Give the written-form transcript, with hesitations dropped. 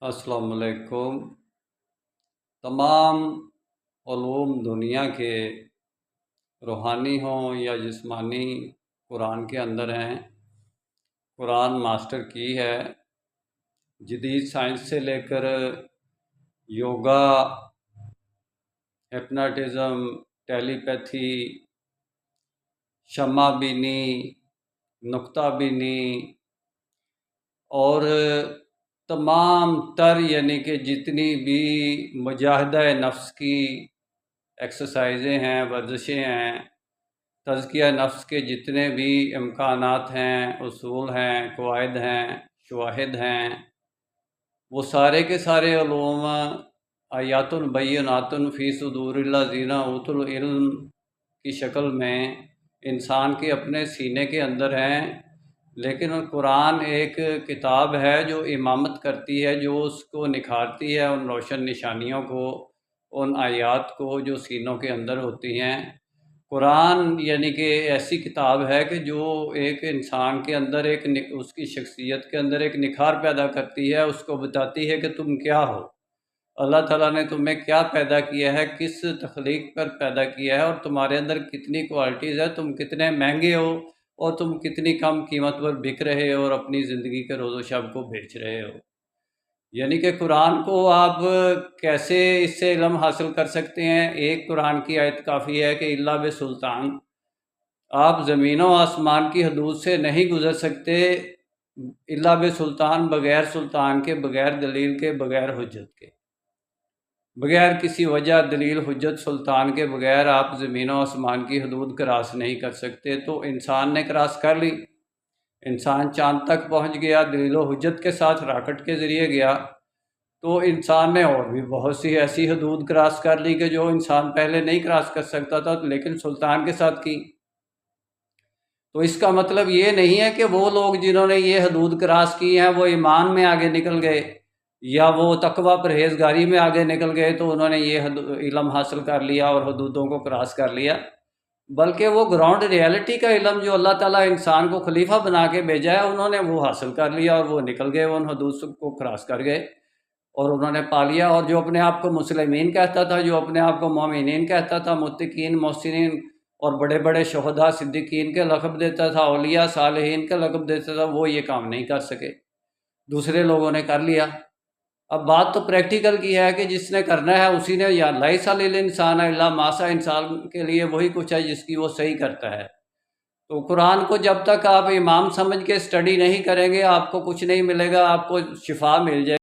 السلام علیکم۔ تمام علوم دنیا کے روحانی ہوں یا جسمانی قرآن کے اندر ہیں۔ قرآن ماسٹر کی ہے۔ جدید سائنس سے لے کر یوگا، ہپناٹزم، ٹیلی پیتھی، شمع بینی، نقطہ بینی اور تمام تر یعنی کہ جتنی بھی مجاہدہ نفس کی ایکسرسائزیں ہیں، ورزشیں ہیں، تزکیہ نفس کے جتنے بھی امکانات ہیں، اصول ہیں، قواعد ہیں، شواہد ہیں، وہ سارے کے سارے علوم آیات بینات فی صدور الذین اوتوا العلم کی شکل میں انسان کے اپنے سینے کے اندر ہیں۔ لیکن قرآن ایک کتاب ہے جو امامت کرتی ہے، جو اس کو نکھارتی ہے، ان روشن نشانیوں کو، ان آیات کو جو سینوں کے اندر ہوتی ہیں۔ قرآن یعنی کہ ایسی کتاب ہے کہ جو ایک انسان کے اندر اس کی شخصیت کے اندر ایک نکھار پیدا کرتی ہے، اس کو بتاتی ہے کہ تم کیا ہو، اللہ تعالیٰ نے تمہیں کیا پیدا کیا ہے، کس تخلیق پر پیدا کیا ہے، اور تمہارے اندر کتنی کوالٹیز ہے، تم کتنے مہنگے ہو اور تم کتنی کم قیمت پر بک رہے ہو اور اپنی زندگی کے روز و شب کو بیچ رہے ہو۔ یعنی کہ قرآن کو آپ کیسے اس سے علم حاصل کر سکتے ہیں؟ ایک قرآن کی آیت کافی ہے کہ اللہ بسلطان، آپ زمین و آسمان کی حدود سے نہیں گزر سکتے اللہ بسلطان، بغیر سلطان کے، بغیر دلیل کے، بغیر حجت کے، بغیر کسی وجہ، دلیل، حجت، سلطان کے بغیر آپ زمین و آسمان کی حدود کراس نہیں کر سکتے۔ تو انسان نے کراس کر لی، انسان چاند تک پہنچ گیا، دلیل و حجت کے ساتھ راکٹ کے ذریعے گیا۔ تو انسان نے اور بھی بہت سی ایسی حدود کراس کر لی کہ جو انسان پہلے نہیں کراس کر سکتا تھا، لیکن سلطان کے ساتھ کی۔ تو اس کا مطلب یہ نہیں ہے کہ وہ لوگ جنہوں نے یہ حدود کراس کی ہیں وہ ایمان میں آگے نکل گئے یا وہ تقوی پرہیزگاری میں آگے نکل گئے تو انہوں نے یہ علم حاصل کر لیا اور حدودوں کو کراس کر لیا، بلکہ وہ گراؤنڈ ریالٹی کا علم جو اللہ تعالیٰ انسان کو خلیفہ بنا کے بھیجا ہے، انہوں نے وہ حاصل کر لیا اور وہ نکل گئے، ان حدود کو کراس کر گئے اور انہوں نے پا لیا۔ اور جو اپنے آپ کو مسلمین کہتا تھا، جو اپنے آپ کو مومنین کہتا تھا، متقین، محسنین اور بڑے بڑے شہداء، صدیقین کے لقب دیتا تھا، اولیاء، صالحین کے لقب دیتا تھا، وہ یہ کام نہیں کر سکے، دوسرے لوگوں نے کر لیا۔ اب بات تو پریکٹیکل کی ہے کہ جس نے کرنا ہے اسی نے، یا لیس للانسان الا ما سعی، انسان کے لیے وہی کچھ ہے جس کی وہ صحیح کرتا ہے۔ تو قرآن کو جب تک آپ امام سمجھ کے سٹڈی نہیں کریں گے، آپ کو کچھ نہیں ملے گا، آپ کو شفا مل جائے گی۔